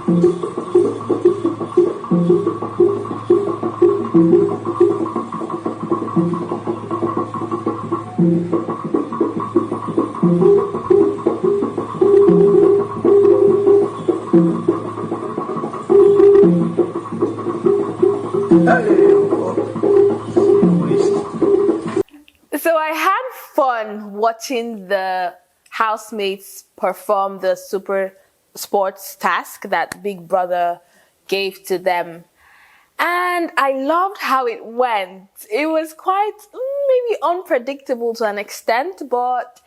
So I had fun watching the housemates perform the super sports task that Big Brother gave to them. And I loved how it went. It was quite maybe unpredictable to an extent, but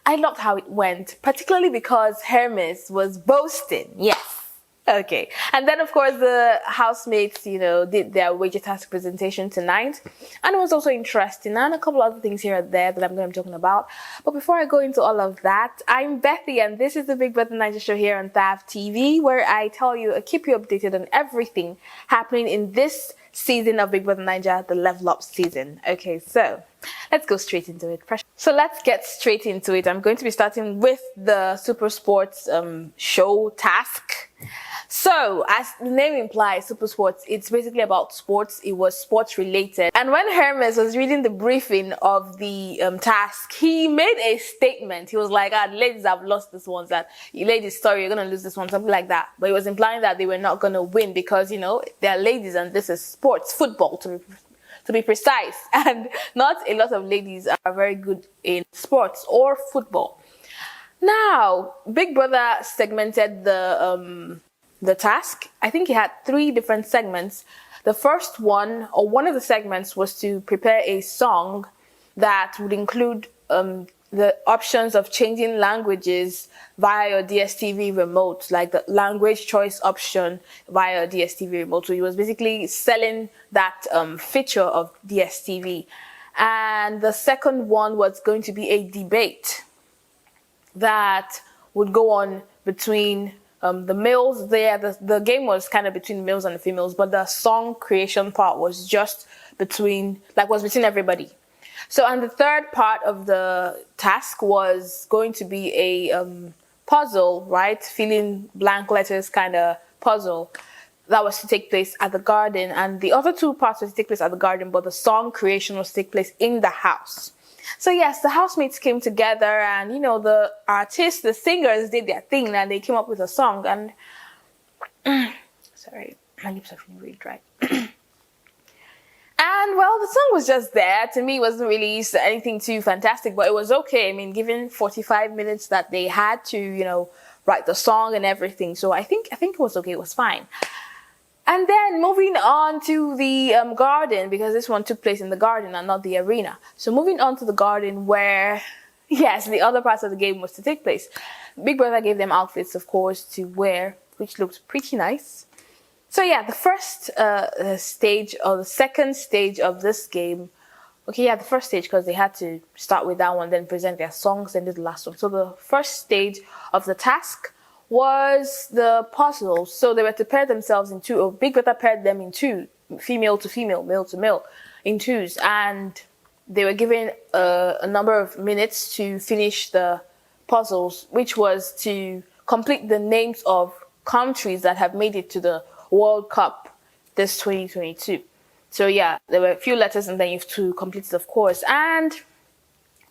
I loved how it went, particularly because Hermes was boasting. Yes. Okay. And then, of course, the housemates, did their wager task presentation tonight. And it was also interesting. And a couple other things here and there that I'm going to be talking about. But before I go into all of that, I'm Bethy, and this is the Big Brother Naija show here on TAV TV, where I tell you, keep you updated on everything happening in this season of Big Brother Naija, the Level Up season. Okay, so let's go straight into it. So let's get straight into it. I'm going to be starting with the Super Sports show task. So, as the name implies, Super Sports, it's basically about sports. It was sports related. And when Hermes was reading the briefing of the task, he made a statement. He was like, the ladies have lost this one. That you ladies, sorry, you're going to lose this one, something like that. But he was implying that they were not going to win because, they're ladies and this is sports, football to be precise. And not a lot of ladies are very good in sports or football. Now, Big Brother segmented the task. I think he had 3 different segments. The first one, or one of the segments, was to prepare a song that would include the options of changing languages via your DSTV remote, like the language choice option via your DSTV remote. So he was basically selling that feature of DSTV. And the second one was going to be a debate that would go on between the males there. The game was kind of between the males and the females, but the song creation part was just between everybody. So, and the third part of the task was going to be a puzzle, right? Filling blank letters kind of puzzle that was to take place at the garden. And the other 2 parts were to take place at the garden, but the song creation was to take place in the house. So yes, the housemates came together and, the artists, the singers did their thing and they came up with a song and, sorry, my lips are feeling really dry. And well, the song was just there. To me, it wasn't really anything too fantastic, but it was okay. I mean, given 45 minutes that they had to, write the song and everything. So I think it was okay. It was fine. And then moving on to the garden, because this one took place in the garden and not the arena. So moving on to the garden where, yes, the other parts of the game was to take place. Big Brother gave them outfits, of course, to wear, which looked pretty nice. So yeah, the first stage or the second stage of this game, the first stage because they had to start with that one, then present their songs, and do the last one. So the first stage of the task was the puzzles. So they were to pair themselves in 2, or Big Brother paired them in 2, female to female, male to male, in 2s. And they were given a number of minutes to finish the puzzles, which was to complete the names of countries that have made it to the World Cup this 2022. So yeah, there were a few letters and then you have to complete it, of course. And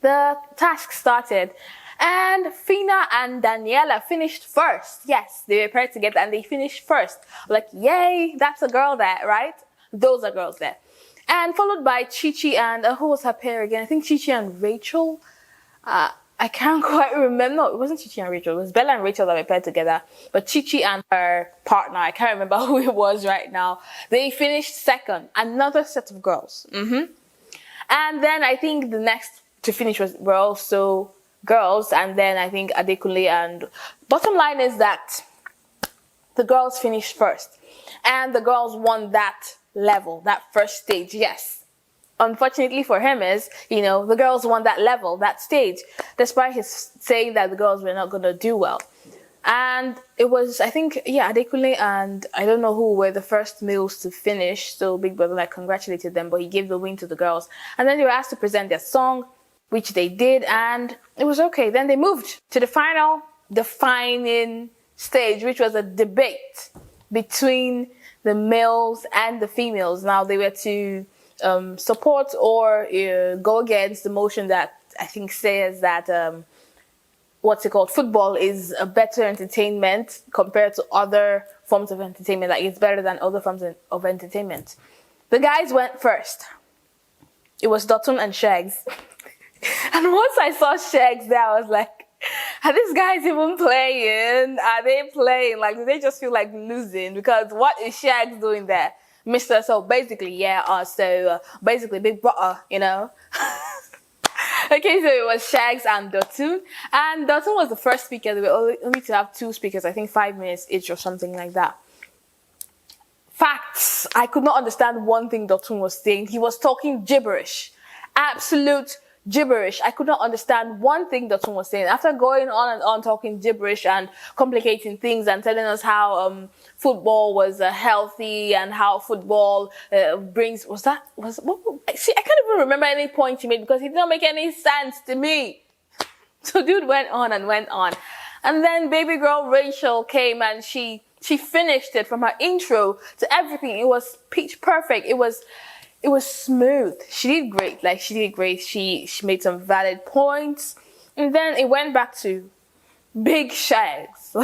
the task started. And Fina and Daniela finished first. Yes, they were paired together and they finished first. Like, yay, that's a girl there, right? Those are girls there. And followed by Chichi and, who was her pair again? I think Chichi and Rachel. I can't quite remember. No, it wasn't Chichi and Rachel. It was Bella and Rachel that were paired together. But Chichi and her partner, I can't remember who it was right now. They finished second. Another set of girls. And then I think the next to finish were also girls, and then I think Adekunle, and bottom line is that the girls finished first and the girls won that level, that first stage. Yes, unfortunately for Hermes, the girls won that level, that stage, despite his saying that the girls were not going to do well. And it was, I think, Adekunle and I don't know who were the first males to finish, so Big Brother congratulated them, but he gave the win to the girls. And then they were asked to present their song, which they did, and it was okay. Then they moved to the final, defining stage, which was a debate between the males and the females. Now they were to support or go against the motion that I think says that football is a better entertainment compared to other forms of entertainment. Like it's better than other forms of entertainment. The guys went first. It was Dotun and Sheggz. And once I saw Sheggz there, I was like, are these guys even playing? Are they playing? Like, do they just feel like losing? Because what is Sheggz doing there? Mr. So basically, basically Big Brother, you know? Okay, so it was Sheggz and Dotun. And Dotun was the first speaker. They were only to have 2 speakers, I think 5 minutes each or something like that. Facts. I could not understand one thing Dotun was saying. He was talking gibberish. Absolute gibberish. I could not understand one thing Dotun was saying. After going on and on talking gibberish and complicating things and telling us how football was healthy and how football brings see, I can't even remember any point he made because he didn't make any sense to me. So dude went on and went on. And then baby girl Rachel came and she finished it from her intro to everything. It was pitch perfect. It was smooth. She did great. Like she did great. She made some valid points. And then it went back to Big Sheggz.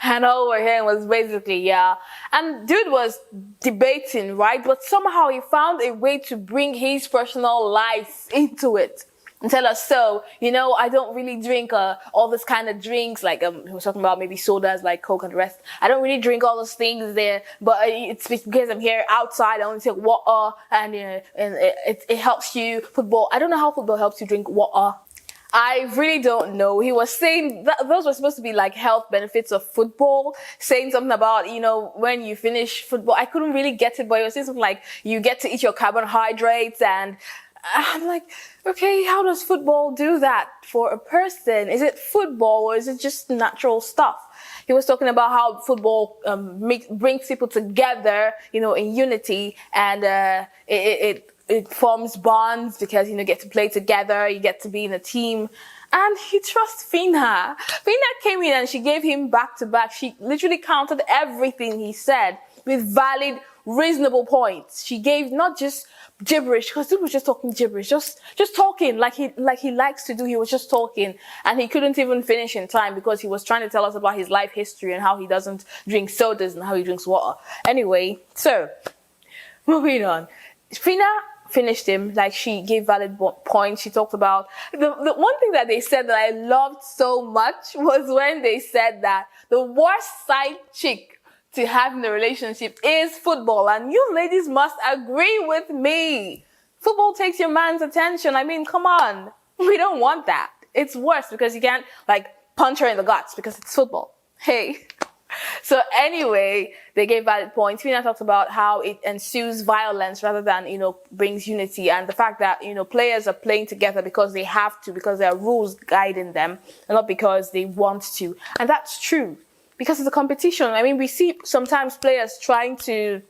And all we're hearing was basically, and dude was debating, right? But somehow he found a way to bring his personal life into it. And tell us, so, you know, I don't really drink all this kind of drinks, like he was talking about maybe sodas like Coke and the rest. I don't really drink all those things there, but it's because I'm here outside. I only take water, and it helps you. Football, I don't know how football helps you drink water. I really don't know. He was saying that those were supposed to be like health benefits of football, saying something about, you know, when you finish football. I couldn't really get it, but he was saying something like you get to eat your carbohydrates, and I'm like, okay, how does football do that for a person? Is it football or is it just natural stuff? He was talking about how football brings people together, you know, in unity, and it forms bonds because, you know, you get to play together, you get to be in a team. And he trusts Fina. Fina came in and she gave him back to back. She literally counted everything he said with valid, reasonable points. She gave not just gibberish, because dude was just talking gibberish, just talking like he likes to do. He was just talking, and he couldn't even finish in time because he was trying to tell us about his life history and how he doesn't drink sodas and how he drinks water. Anyway, so moving on. Fina finished him, like she gave valid points. She talked about the one thing that they said that I loved so much was when they said that the worst side chick to have in a relationship is football, and you ladies must agree with me. Football takes your man's attention. I mean, come on. We don't want that. It's worse because you can't like punch her in the guts because it's football. Hey. So anyway, they gave valid points. Fina talked about how it ensues violence rather than, you know, brings unity, and the fact that, you know, players are playing together because they have to, because there are rules guiding them, and not because they want to. And that's true. Because it's a competition. I mean, we see sometimes players trying to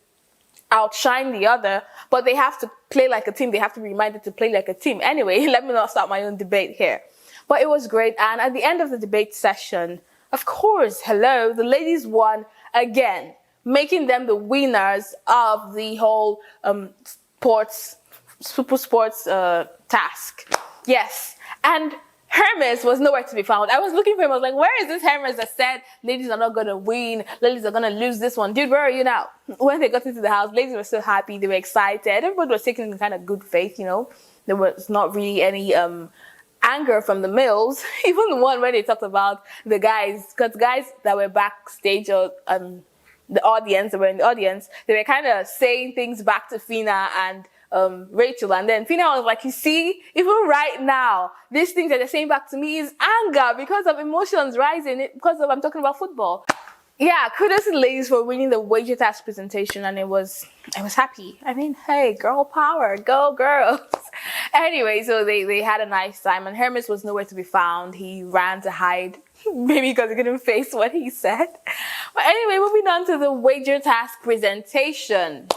outshine the other, but they have to play like a team. They have to be reminded to play like a team. Anyway, let me not start my own debate here. But it was great. And at the end of the debate session, of course, the ladies won again, making them the winners of the whole super sports task. Yes. And Hermes was nowhere to be found. I was looking for him. I was like, where is this Hermes that said ladies are not going to win? Ladies are going to lose this one. Dude, where are you now? When they got into the house, ladies were so happy. They were excited. Everybody was taking it in kind of good faith, you know. There was not really any anger from the males. Even the one when they talked about the guys, because guys that were backstage or the audience, that were in the audience, they were kind of saying things back to Fina and Rachel, and then Fina was like, you see, even right now, these things that they're saying back to me is anger because of emotions rising, because of I'm talking about football. Yeah, kudos to the ladies for winning the wager task presentation, and I was happy. I mean, hey, girl power, go girls. Anyway, so they had a nice time, and Hermes was nowhere to be found. He ran to hide, maybe because he couldn't face what he said. But anyway, moving on to the wager task presentation.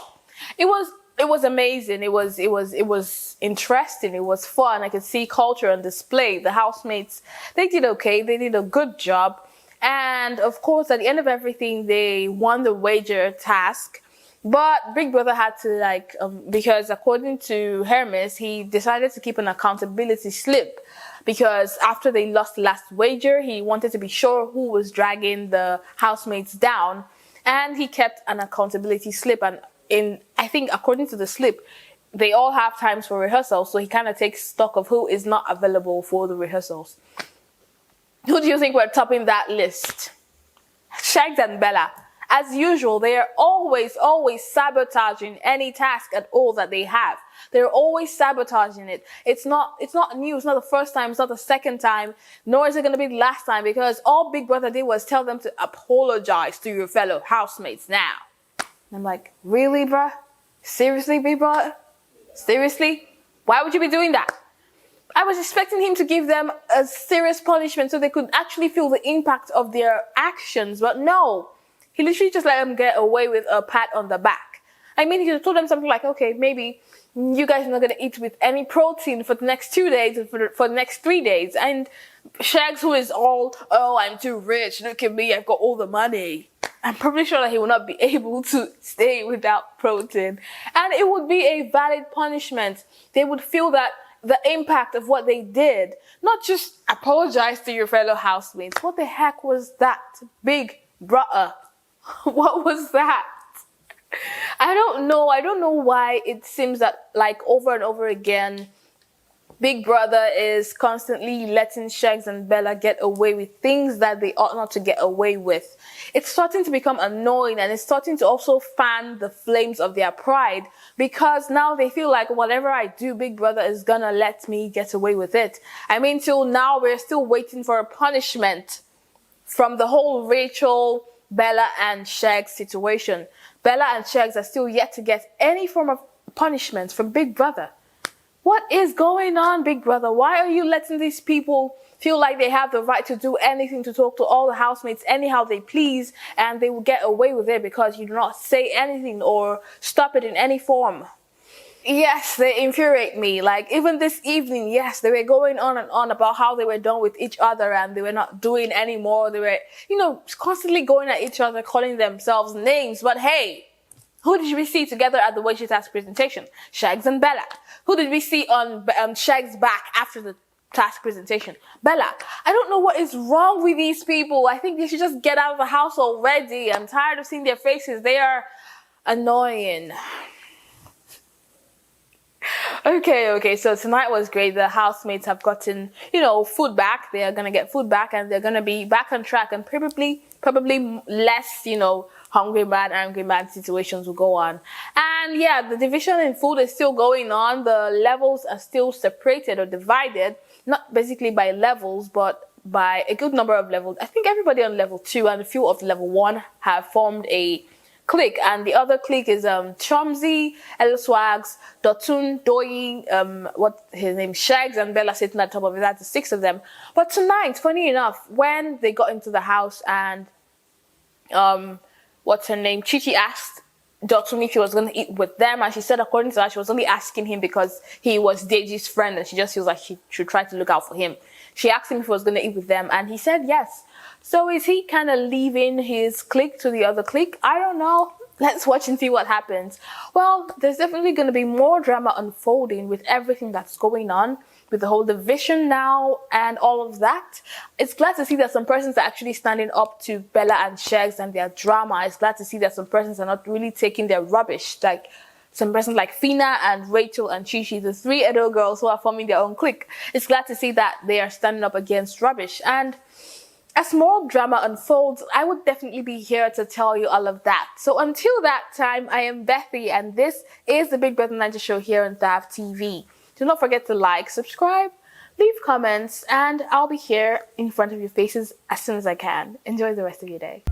It was amazing. It was interesting. It was fun. I could see culture on display. The housemates, they did okay. They did a good job. And of course, at the end of everything, they won the wager task. But Big Brother had to because according to Hermes, he decided to keep an accountability slip because after they lost the last wager, he wanted to be sure who was dragging the housemates down. And he kept an accountability slip. And I think according to the slip, they all have times for rehearsals. So he kind of takes stock of who is not available for the rehearsals. Who do you think were topping that list? Sheggz and Bella. As usual, they are always sabotaging any task at all that they have. They're always sabotaging it. It's not new. It's not the first time. It's not the second time. Nor is it going to be the last time because all Big Brother did was tell them to apologize to your fellow housemates now. And I'm like, really, bruh? Seriously, Big Brother? Seriously? Why would you be doing that? I was expecting him to give them a serious punishment so they could actually feel the impact of their actions, but no. He literally just let them get away with a pat on the back. I mean, he could have told them something like, okay, maybe you guys are not going to eat with any protein for the next 2 days, for the next 3 days. And Sheggz, who is all, oh, I'm too rich, look at me, I've got all the money. I'm probably sure that he will not be able to stay without protein. And it would be a valid punishment. They would feel that the impact of what they did, not just apologize to your fellow housemates. What the heck was that? Big Brother. What was that? I don't know. I don't know why it seems that over and over again, Big Brother is constantly letting Sheggz and Bella get away with things that they ought not to get away with. It's starting to become annoying and it's starting to also fan the flames of their pride because now they feel like whatever I do, Big Brother is gonna let me get away with it. I mean, till now, we're still waiting for a punishment from the whole Rachel, Bella and Sheggz situation. Bella and Sheggz are still yet to get any form of punishment from Big Brother. What is going on, Big Brother? Why are you letting these people feel like they have the right to do anything, to talk to all the housemates anyhow they please, and they will get away with it because you do not say anything or stop it in any form? Yes, they infuriate me. Even this evening, yes, they were going on and on about how they were done with each other and they were not doing anymore. They were, constantly going at each other, calling themselves names. But hey, who did we see together at the Juiciest task presentation? Sheggz and Bella. Who did we see on Sheggz back after the task presentation? Bella. I don't know what is wrong with these people. I think they should just get out of the house already. I'm tired of seeing their faces. They are annoying. Okay, so tonight was great. The housemates have gotten, food back. They are going to get food back and they're going to be back on track and probably less, hungry man, angry man situations will go on. And yeah, the division in food is still going on. The levels are still separated or divided, not basically by levels, but by a good number of levels. I think everybody on level 2 and a few of level 1 have formed a clique, and the other clique is Chomzy, Swags, Dotun, Doyi, what his name, Sheggz, and Bella sitting at the top of it. That's the 6 of them. But tonight, funny enough, when they got into the house and what's her name, Chichi asked Dotun if he was going to eat with them, and she said according to her, she was only asking him because he was Deji's friend and she just feels like she should try to look out for him. She asked him if he was going to eat with them and he said yes. So is he kind of leaving his clique to the other clique? I don't know. Let's watch and see what happens. Well, there's definitely going to be more drama unfolding with everything that's going on, with the whole division now and all of that. It's glad to see that some persons are actually standing up to Bella and Sheggz and their drama. It's glad to see that some persons are not really taking their rubbish. Like some persons like Fina and Rachel and Chichi, the 3 Edo girls who are forming their own clique. It's glad to see that they are standing up against rubbish. And as more drama unfolds, I would definitely be here to tell you all of that. So until that time, I am Bethy, and this is the Big Brother Naija show here on TAV TV. Do not forget to like, subscribe, leave comments, and I'll be here in front of your faces as soon as I can. Enjoy the rest of your day.